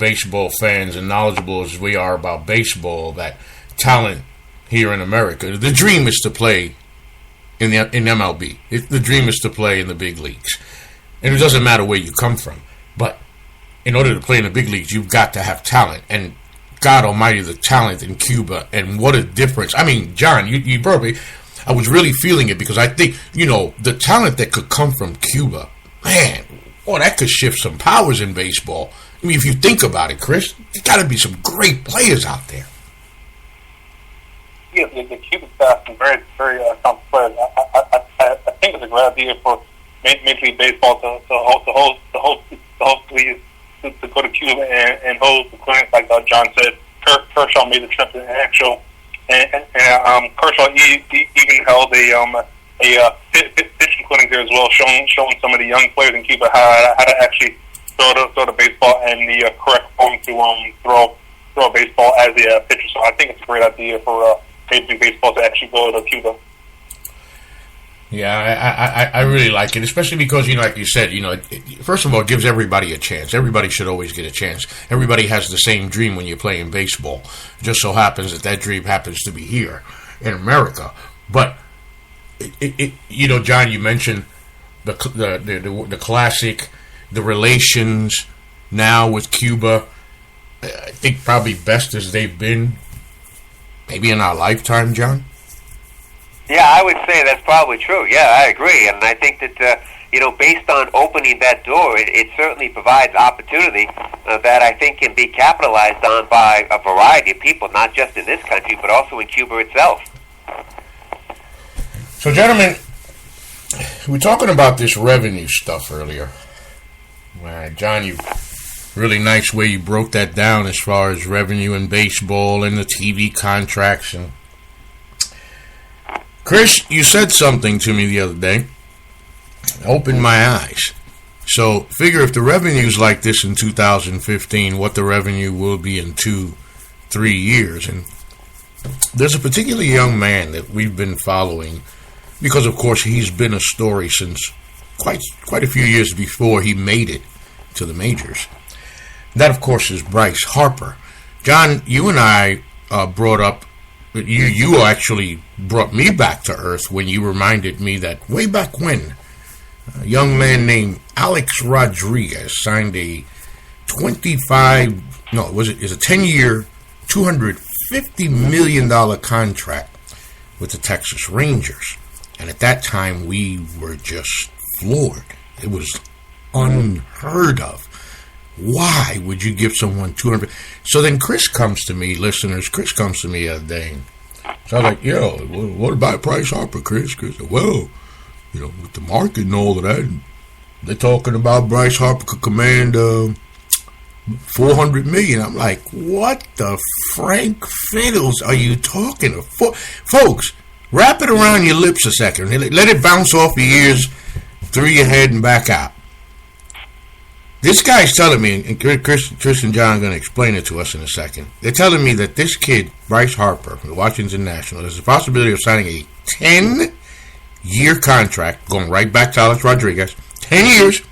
baseball fans and knowledgeable as we are about baseball, that talent here in America, the dream is to play in MLB. The dream is to play in the big leagues. And it doesn't matter where you come from. But in order to play in the big leagues, you've got to have talent. And God almighty, the talent in Cuba, and what a difference. I mean, John, you brought me, I was really feeling it, because I think, the talent that could come from Cuba, man, that could shift some powers in baseball. I mean, if you think about it, Chris, there's got to be some great players out there. Yeah, the Cuban staff is very, very talented players. I think it's a great idea for Major League Baseball to go to Cuba and hold the clinics, like John said. Kershaw made the trip to actual, and Kershaw even held a pitching clinic there as well, showing some of the young players in Cuba how to actually throw the baseball and the correct form to throw a baseball as a pitcher. So I think it's a great idea for Major League Baseball to actually go to Cuba. Yeah, I really like it, especially because, like you said, first of all, it gives everybody a chance. Everybody should always get a chance. Everybody has the same dream when you're playing baseball. It just so happens that dream happens to be here in America. But, John, you mentioned the classic, the relations now with Cuba. I think probably best as they've been maybe in our lifetime, John. Yeah, I would say that's probably true. Yeah, I agree. And I think that, based on opening that door, it certainly provides opportunity that I think can be capitalized on by a variety of people, not just in this country, but also in Cuba itself. So, gentlemen, we were talking about this revenue stuff earlier. John, really nice way you broke that down as far as revenue in baseball and the TV contracts. And Chris, you said something to me the other day. Opened my eyes. So figure if the revenue's like this in 2015, what the revenue will be in 2-3 years. And there's a particular young man that we've been following because, of course, he's been a story since quite a few years before he made it to the majors. That, of course, is Bryce Harper. John, you and I brought up, you actually brought me back to earth when you reminded me that way back when, a young man named Alex Rodriguez signed a 10-year, $250 million contract with the Texas Rangers. And at that time, we were just floored. It was unheard of. Why would you give someone $200? So then Chris comes to me, listeners. Chris comes to me the other day. So I was like, yo, what about Bryce Harper, Chris? Chris said, well, with the market and all of that, they're talking about Bryce Harper could command $400 million. I'm like, what the Frank Fiddles are you talking of? Folks, wrap it around your lips a second. Let it bounce off your ears, through your head, and back out. This guy's telling me, and Chris and John are going to explain it to us in a second. They're telling me that this kid, Bryce Harper, from the Washington Nationals, there's a possibility of signing a 10-year contract, going right back to Alex Rodriguez, 10 years,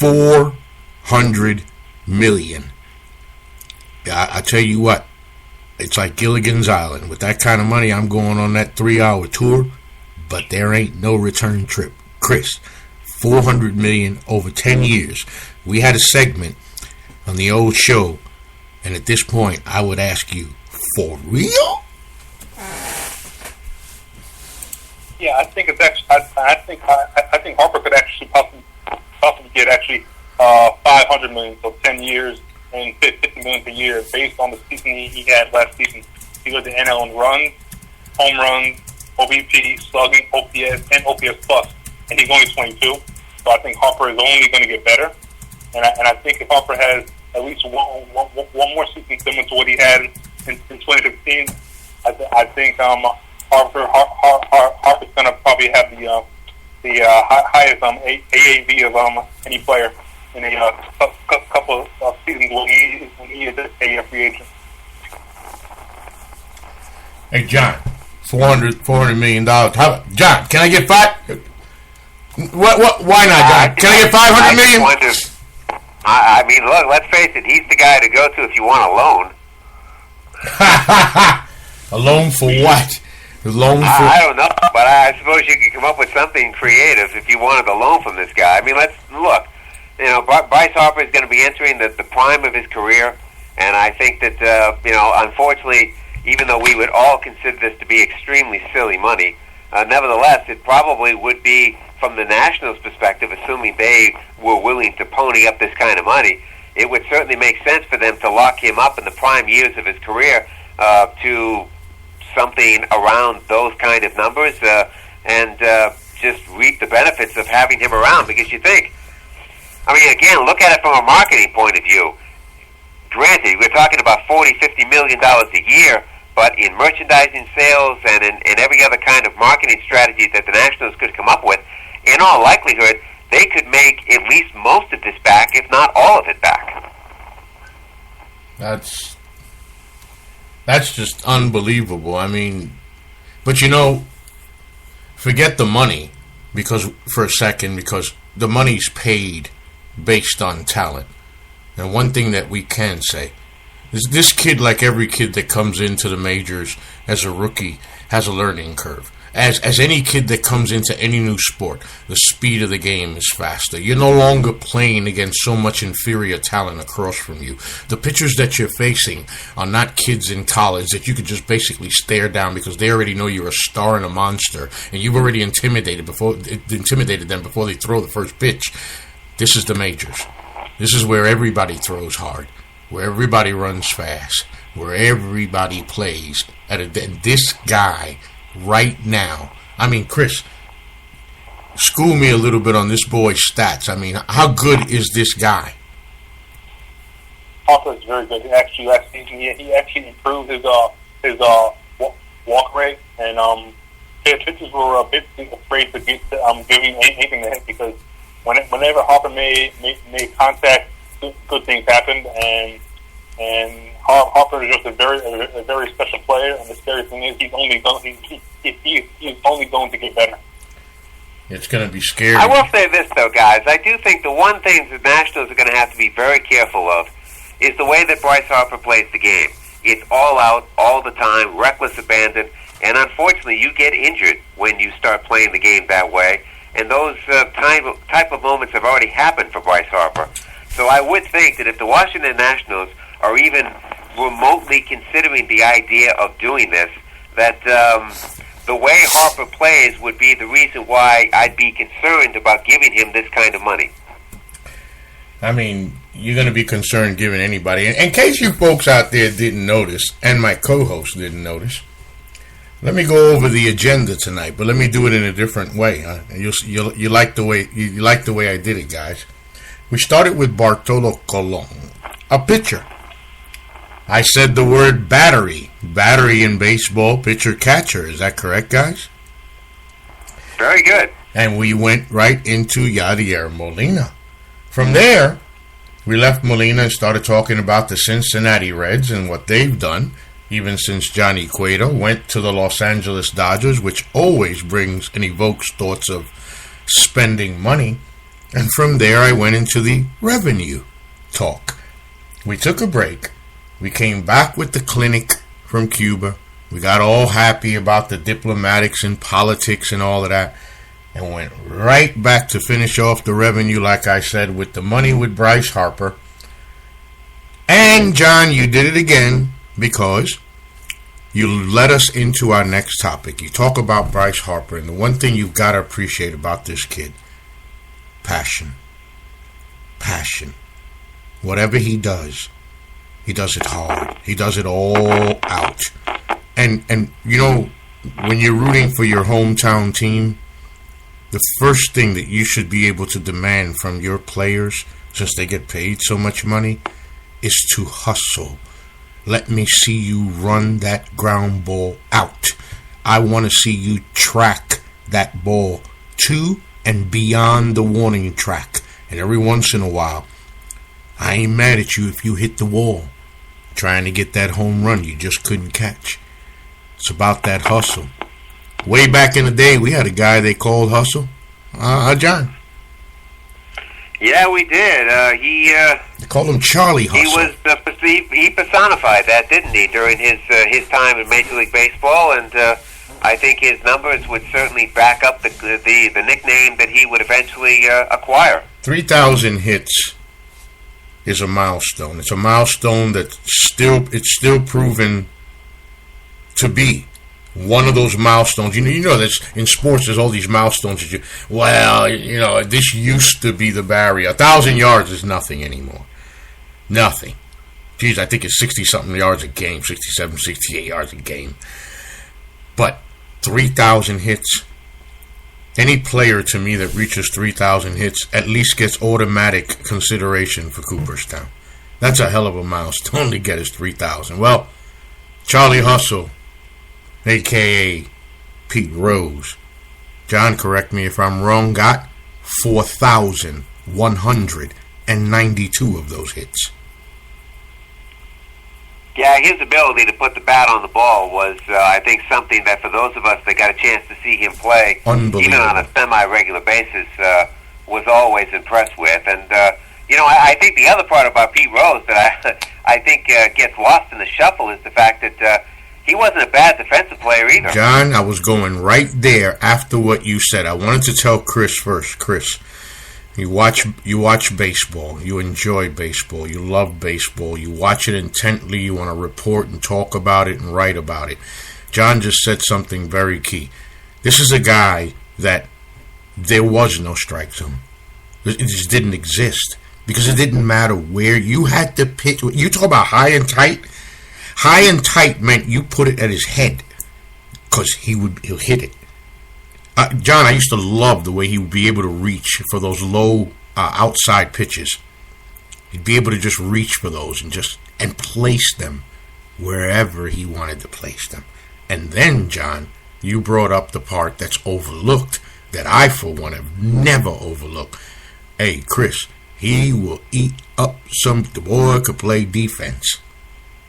$400 million. I tell you what, it's like Gilligan's Island. With that kind of money, I'm going on that 3-hour tour, but there ain't no return trip. Chris, $400 million over 10 years. We had a segment on the old show, and at this point, I would ask you, for real? Yeah, I think it's actually. I think Harper could actually possibly get $500 million, so 10 years and $50 million per year, based on the season he had last season. He led the NL in runs, home runs, OBP, slugging, OPS, and OPS plus, and he's only 22. So I think Harper is only going to get better, and I think if Harper has at least one more season similar to what he had in 2015, I think Harper's going to probably have the highest AAV of any player in a couple of seasons when he is a free agent. Hey John, $400 million. John, can I get $5? What? Why not, John? Can I get $500 million? I mean, look, let's face it, he's the guy to go to if you want a loan. A loan for what? A loan for... I don't know, but I suppose you could come up with something creative if you wanted a loan from this guy. I mean, let's look. You know, Bryce Harper is going to be entering the prime of his career, and I think that, unfortunately, even though we would all consider this to be extremely silly money, nevertheless, it probably would be, from the Nationals' perspective, assuming they were willing to pony up this kind of money, it would certainly make sense for them to lock him up in the prime years of his career to something around those kind of numbers and just reap the benefits of having him around. Because you think, I mean, again, look at it from a marketing point of view. Granted, we're talking about $40-50 million a year, but in merchandising sales and in every other kind of marketing strategy that the Nationals could come up with, in all likelihood, they could make at least most of this back, if not all of it back. That's just unbelievable. I mean, but forget the money for a second, because the money's paid based on talent. And one thing that we can say is this kid, like every kid that comes into the majors as a rookie, has a learning curve. As any kid that comes into any new sport, the speed of the game is faster. You're no longer playing against so much inferior talent across from you. The pitchers that you're facing are not kids in college that you could just basically stare down because they already know you're a star and a monster, and you've already intimidated them before they throw the first pitch. This is the majors. This is where everybody throws hard, where everybody runs fast, where everybody plays. And this guy right now, I mean, Chris, school me a little bit on this boy's stats. I mean, how good is this guy? Harper is very good. He actually improved his walk rate, and his pitchers were a bit afraid to give him anything to hit, because whenever Harper made contact, good things happened, and Harper is just a very special player. And the scary thing is he's only going to get better. It's going to be scary. I will say this, though, guys. I do think the one thing the Nationals are going to have to be very careful of is the way that Bryce Harper plays the game. It's all out, all the time, reckless abandon, and unfortunately you get injured when you start playing the game that way. And those type of moments have already happened for Bryce Harper. So I would think that if the Washington Nationals are even remotely considering the idea of doing this, that the way Harper plays would be the reason why I'd be concerned about giving him this kind of money. I mean, you're going to be concerned giving anybody. In case you folks out there didn't notice, and my co-host didn't notice, let me go over the agenda tonight, but let me do it in a different way. You like the way I did it, guys. We started with Bartolo Colon, a pitcher. I said the word battery in baseball, pitcher catcher. Is that correct, guys? Very good. And we went right into Yadier Molina. From there, we left Molina and started talking about the Cincinnati Reds and what they've done, even since Johnny Cueto went to the Los Angeles Dodgers, which always brings and evokes thoughts of spending money. And from there, I went into the revenue talk. We took a break. We came back with the clinic from Cuba. We got all happy about the diplomatics and politics and all of that, and went right back to finish off the revenue, like I said, with the money with Bryce Harper. And, John, you did it again, because you led us into our next topic. You talk about Bryce Harper, and the one thing you've got to appreciate about this kid, passion. Whatever he does it hard. He does it all out. And you know, when you're rooting for your hometown team, the first thing that you should be able to demand from your players, since they get paid so much money, is to hustle. Let me see you run that ground ball out. I want to see you track that ball to and beyond the warning track. And every once in a while, I ain't mad at you if you hit the wall trying to get that home run you just couldn't catch. It's about that hustle. Way back in the day, we had a guy they called Hustle. John. Yeah, we did. They called him Charlie Hustle. He personified that, didn't he, during his time in Major League Baseball? And I think his numbers would certainly back up the nickname that he would eventually acquire. 3,000 hits is a milestone. It's a milestone that's still proven to be one of those milestones. You know that in sports there's all these milestones that this used to be the barrier. 1,000 yards is nothing anymore. Nothing. Geez, I think it's 60-something yards a game, 67, 68 yards a game. But 3,000 hits, any player to me that reaches 3,000 hits at least gets automatic consideration for Cooperstown. That's a hell of a milestone to get his 3,000. Well, Charlie Hustle, a.k.a. Pete Rose, John, correct me if I'm wrong, got 4,192 of those hits. Yeah, his ability to put the bat on the ball was, I think, something that for those of us that got a chance to see him play, even on a semi-regular basis, was always impressed with. And, I think the other part about Pete Rose that I think gets lost in the shuffle is the fact that he wasn't a bad defensive player either. John, I was going right there after what you said. I wanted to tell Chris first. Chris, you watch baseball. You enjoy baseball. You love baseball. You watch it intently. You want to report and talk about it and write about it. John just said something very key. This is a guy that there was no strike zone. It just didn't exist because it didn't matter where you had to pitch. You talk about high and tight. High and tight meant you put it at his head because he'll hit it. John, I used to love the way he would be able to reach for those low outside pitches. He'd be able to just reach for those and place them wherever he wanted to place them. And then, John, you brought up the part that's overlooked that I, for one, have never overlooked. Hey, Chris, he will eat up the boy could play defense.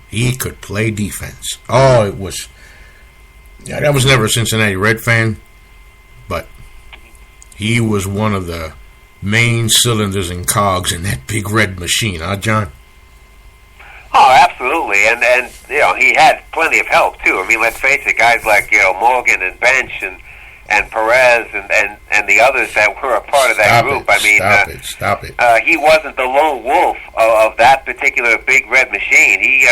He could play defense. Oh, it was... Yeah, I was never a Cincinnati Red fan, but he was one of the main cylinders and cogs in that big red machine, huh, John? Oh, absolutely, and he had plenty of help too. I mean, let's face it, guys like Morgan and Bench and Perez and the others that were a part of that group. Stop it. He wasn't the lone wolf of that particular big red machine. He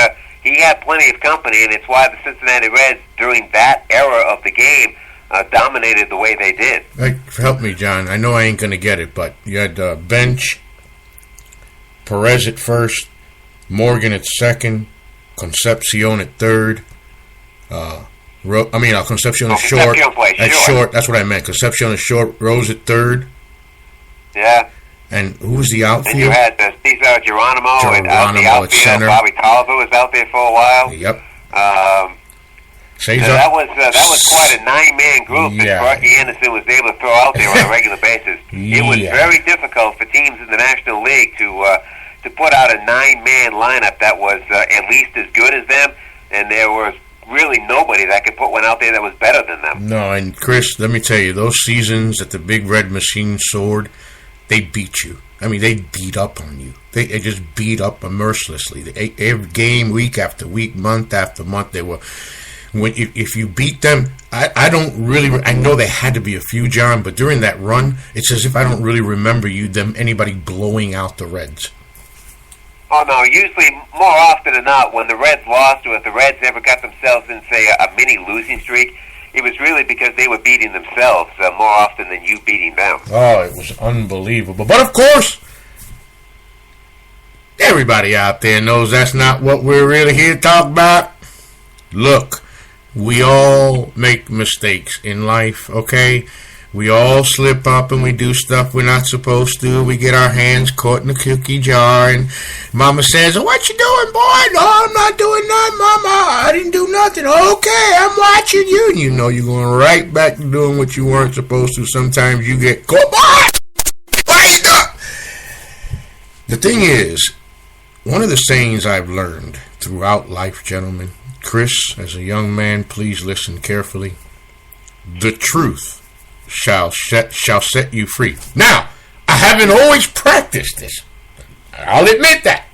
had plenty of company, and it's why the Cincinnati Reds during that era of the game dominated the way they did. Help me, John. I know I ain't gonna get it, but you had Bench, Perez at first, Morgan at second, Concepcion at third. Concepcion is short. Short. That's what I meant. Concepcion is short. Rose at third. Yeah. And who was the outfield? And you had Cesar Geronimo at center. Bobby Tolliver was out there for a while. Yep. Cesar. That was quite a 9-man group that Sparky Anderson was able to throw out there on a regular basis. It was very difficult for teams in the National League to put out a 9-man lineup that was at least as good as them, and there was really nobody that could put one out there that was better than them. No, and Chris, let me tell you, those seasons that the Big Red Machine soared, they beat you. I mean, they beat up on you. They just beat up mercilessly. Every game, week after week, month after month, they were... If you beat them, I don't really... I know there had to be a few, John, but during that run, it's as if I don't really remember anybody blowing out the Reds. Oh, no, usually, more often than not, when the Reds lost or if the Reds ever got themselves in, say, a mini losing streak, it was really because they were beating themselves more often than you beating them. Oh, it was unbelievable. But, of course, everybody out there knows that's not what we're really here to talk about. Look, we all make mistakes in life, okay? We all slip up and we do stuff we're not supposed to. We get our hands caught in the cookie jar and Mama says, "Oh, what you doing, boy?" "No, I'm not doing nothing, Mama. I didn't do nothing." "Okay, I'm watching you." And you know you're going right back to doing what you weren't supposed to. Sometimes you get caught. "Boy, wake up!" The thing is, one of the sayings I've learned throughout life, gentlemen, Chris, as a young man, please listen carefully. The truth shall set you free. Now, I I haven't always practiced this. I'll admit that.